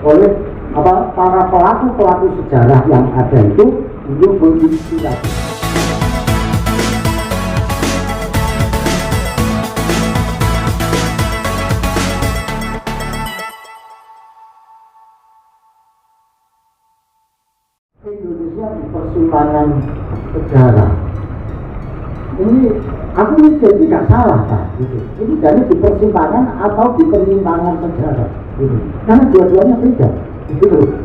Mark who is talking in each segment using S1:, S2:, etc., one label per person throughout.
S1: oleh para pelaku sejarah yang ada itu untuk menginspirasi. Indonesia di persimpangan sejarah. Ini aku mikir tidak salah Pak. Ini jadi di persimpangan atau di penyimpangan sejarah. Karena dua-duanya beda.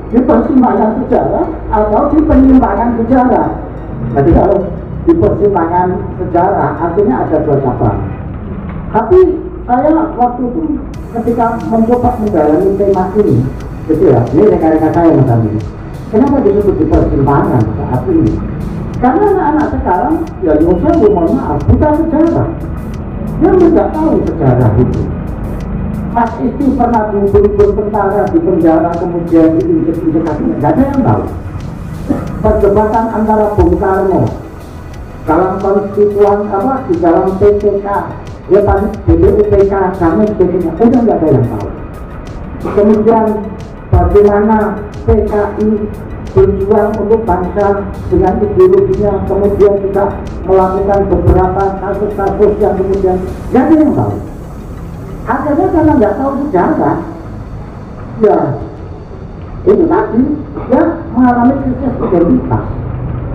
S1: Di persimpangan sejarah atau di penyimpangan sejarah. Jadi kalau di persimpangan sejarah artinya ada dua cabang. Tapi saya waktu itu ketika mencoba mendalami tema ini, gitu ya, ini rekan-rekan saya Mas Andi. Kenapa disebut di persimpangan saat ini? Karena anak-anak sekarang, ya saya mohon maaf, bukan sejarah. Dia tidak tahu sejarah itu. Mas Isti pernah bertentara di penjara, kemudian diinjek-injek kakinya, tidak ada yang tahu. Perdebatan antara Bung Karno dalam konstituan di dalam PPK, ya tadi BPUPK, kami sebagainya, itu tidak ada yang tahu. Kemudian bagaimana PKI berjuang untuk bangsa dengan ideologinya, kemudian juga melakukan beberapa kasus-kasus yang kemudian jadi yang tahu. Akhirnya karena nggak tahu sejarah, ya itu tadi dia mengalami krisis identitas,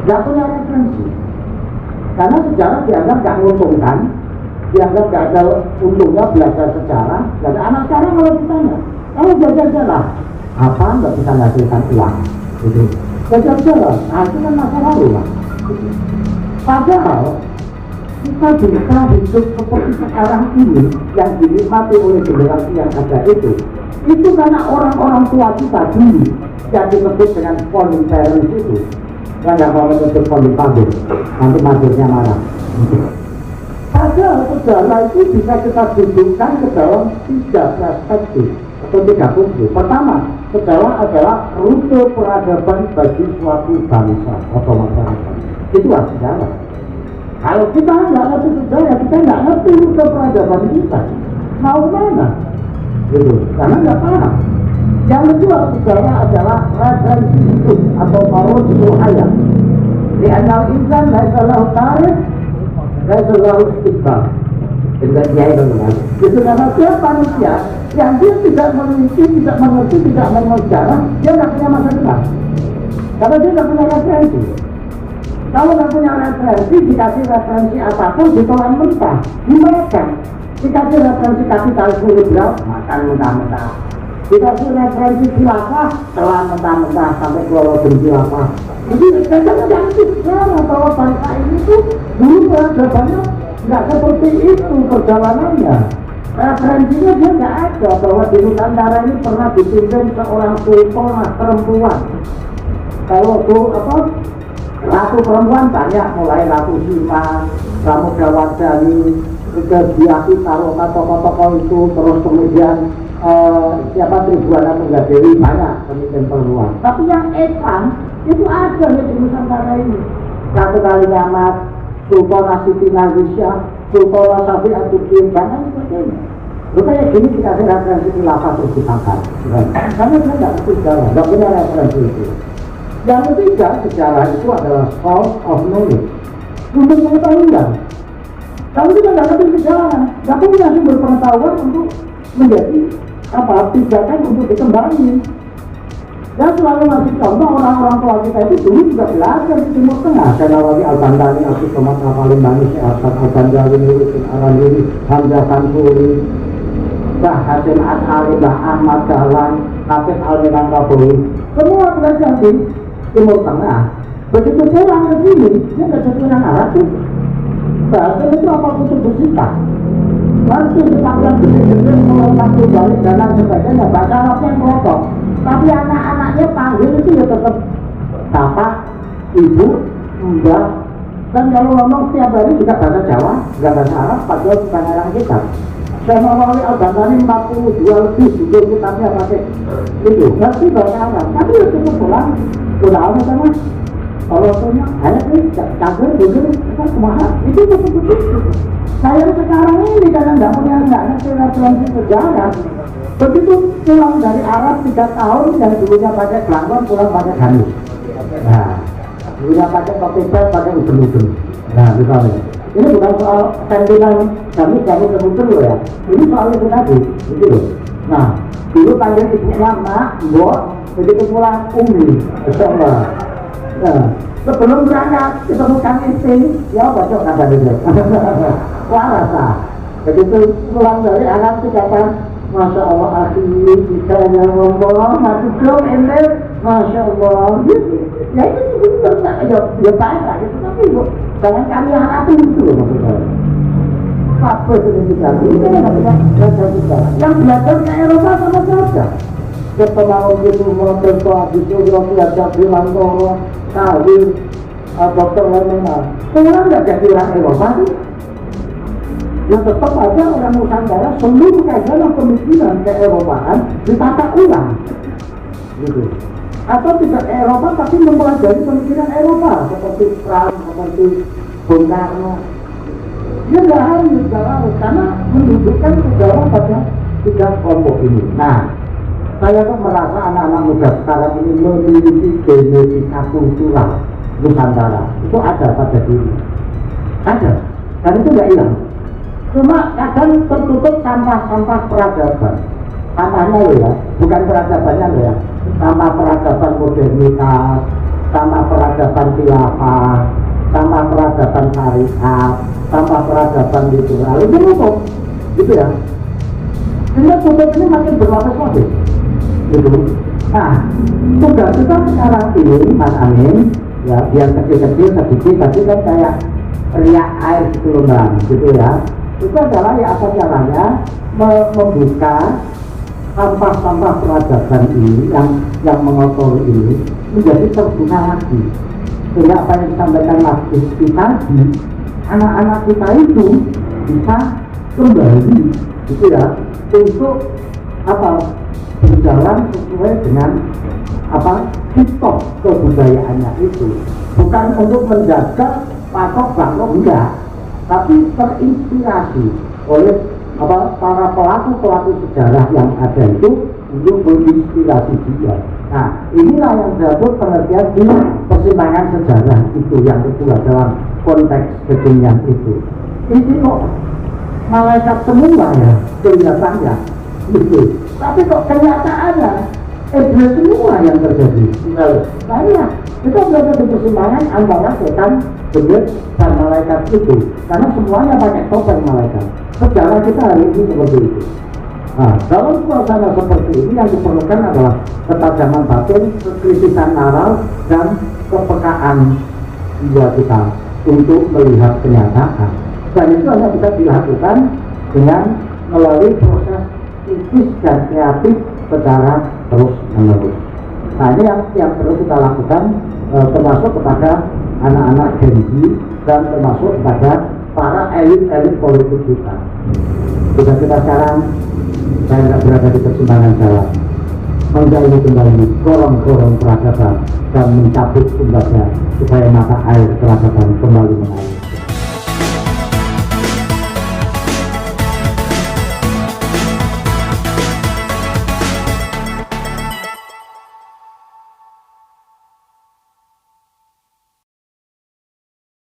S1: nggak punya referensi. Karena sejarah dianggap nggak menguntungkan, dianggap nggak ada untungnya belajar sejarah. Dan anak sekarang kalau ditanya, kamu belajar sejarah apa nggak bisa menghasilkan uang? Gitu. Belajar sejarah, nah itu kan masa lalu lah. Padahal kita bisa hidup seperti sekarang ini yang dinikmati oleh generasi yang ada itu karena orang-orang tua kita dulu yang disebut dengan founding parents itu. Saya nggak mau menyebut founding father, nanti madurnya marah. Padahal sejarah itu bisa kita dudukkan ke dalam 3 perspektif atau 3 fungsi. Pertama, sejarah adalah rute peradaban bagi suatu bangsa atau masyarakat. Itulah sejarah. Kalau kita nggak ngerti sejarah, kita nggak ngerti rute peradaban kita. Mau mana? Gitu. Karena nggak paham. Yang kedua, sejarah adalah referensi hidup atau marujul hayat. Di anal insan laisa lahu tarikh, laisa lahu istiqbal. Itu karena dia manusia yang dia tidak memiliki, tidak mengerti, tidak mengenal sejarah, dia nggak punya masa depan. Karena dia nggak punya referensi. Kalau nggak punya referensi, dikasih referensi apapun ditelan mentah, dimakan. Dikasih referensi kapitalisme liberal, makan mentah-mentah. Dikasih referensi khilafah, telan mentah-mentah sampai keluar dari khilafah. Jadi saya mengerti sejarah bahwa bangsa ini tuh dulu peradabannya nggak seperti itu perjalanannya. Referensinya dia nggak ada bahwa di Nusantara ini pernah dipimpin seorang sultan perempuan. Kalau tuh ratu perempuan banyak, mulai Ratu Sima, Pramodawardhani, Diaki Taruka, tokoh-tokoh itu, terus kemudian Tribuana Tunggadewi, banyak pemimpin perempuan. Tapi yang Islam itu ada di Nusantara ini. Satu Kali Nyamat, Sultan Siti Nurhaliza, Sultan Safi Atuddin, dan sebagainya. Lu kayak gini dikasih referensi khilafah terus dipakai. Karena dia nggak ngerti sejarah, nggak punya referensi itu. Yang ketiga, sejarah itu adalah source of knowledge, sumber pengetahuan. Kalau kita nggak ngerti sejarah, nggak punya sumber pengetahuan untuk menjadi pijakan untuk dikembangin. Dan selalu ngasih contoh orang-orang tua kita itu dulu juga belajar di Timur Tengah. Senawati Al-Bantani, Abdul Somad Al-Falim Bani, Syahsat Al-Banjali, Nuruddin Arandini, Hamzah Sansuri, Mbah Hasim As'ari, Mbah Ahmad Dahlan, Nasib Al-Minangkaburi. Semua belajar di Timur Tengah. Begitu pulang ke sini, dia nggak jadi orang Arab tuh. Bahasa itu apa putus bersikap. Nanti kita yang gede-gede melompat balik dan lain sebagainya, bahasa Arabnya kelompok. Tapi anak-anaknya panggil itu ya tetap bapak, ibu, mbak. Dan kalau ngomong setiap hari juga bahasa Jawa, nggak bahasa Arab, padahal bukan orang kita. Saya Senawati Al-Bantani 42 lebih judul kitabnya pakai itu, ngerti bahasa Arab. Tapi ya cukup pulang, udah apa sama? Kalau punya, ada nih, campur, dulu, kemana? Itu betul-betul. Saya sekarang ini karena nggak punya ngerti referensi sejarah, Begitu pulang dari Arab 3 tahun, yang dulunya pakai gelangkon pulang pakai gamis. Nah, dulunya pakai topi bel, pakai udun-udun. Nah, misalnya ini bukan soal sentimen gamis udun loh ya, ini soal itu tadi, gitu loh. Nah, dulu panggil ibunya mak, mbok, begitu pulang umi, bersama. Nah, sebelum berangkat ditemukan istri, ya bocok kata dia. Waras lah. Begitu pulang dari Arab 3 tahun, Masya Allah, akhirnya kita yang ngomong, masih belum ente, Masya Allah, gitu. Ya itu sih betul, ya baik lah gitu, tapi jangan kami harapin itu loh maksud saya. Apa itu ini yang kita belajar juga. Yang belajar ke Eropa sama saja. Ketemu gitu, menonton gitu, belajar bilang bahwa kawin, dokter lainnya. Orang nggak jadi orang Eropa sih. Yang tetap aja orang Nusantara seluruh kajian pemikiran ke-Eropaan ditata ulang, gitu. Atau tidak ke Eropa tapi mempelajari pemikiran Eropa seperti Trump, seperti Bung Karno. Dia nggak harus karena menunjukkan sejarah pada 3 kelompok ini. Nah, saya tuh merasa anak-anak muda sekarang ini memiliki genetika kultural Nusantara itu ada pada diri, ada, dan itu nggak hilang. Cuma kadang tertutup sampah-sampah peradaban. Sampahnya loh ya, bukan peradabannya loh ya. Sampah peradaban modernitas, sampah peradaban khilafah, sampah peradaban syariat, sampah peradaban liberal. Itu tutup, gitu ya. Sehingga tutup ini makin berlapis-lapis, gitu. Nah, tugas kita sekarang ini, Mas Amin, ya biar kecil-kecil sedikit, tapi kan kayak riak air di gelombang, gitu ya. Itu adalah ya apa caranya membuka sampah-sampah peradaban ini yang mengotori ini menjadi terguna lagi. Sehingga apa yang disampaikan Mas Rizky tadi, anak-anak kita itu bisa kembali, gitu ya, untuk apa berjalan sesuai dengan apa history kebudayaannya itu, bukan untuk menjaga patok bangkok, enggak, tapi terinspirasi oleh para pelaku sejarah yang ada itu untuk menginspirasi dia. Nah, inilah yang disebut pengertian di persimpangan sejarah itu yang kedua dalam konteks kekinian itu. Ini kok malaikat semua ya kelihatannya, gitu. Tapi kok kenyataannya iblis semua yang terjadi. Nah iya, kita berada di persimpangan antara setan, iblis, dan malaikat itu. Karena semuanya pakai topeng malaikat. Sejarah kita hari ini seperti itu. Nah, dalam suasana seperti ini yang diperlukan adalah ketajaman batin, kekritisan nalar, dan kepekaan jiwa kita untuk melihat kenyataan. Dan itu hanya bisa dilakukan dengan melalui proses kritis dan kreatif secara terus menerus. Nah ini yang perlu kita lakukan, termasuk kepada anak-anak Gen Z dan termasuk kepada para elit-elit politik kita. Jika kita sekarang saya tidak berada di persimpangan jalan, menggali kembali gorong-gorong peradaban dan mencabut sumbernya supaya mata air peradaban kembali mengalir.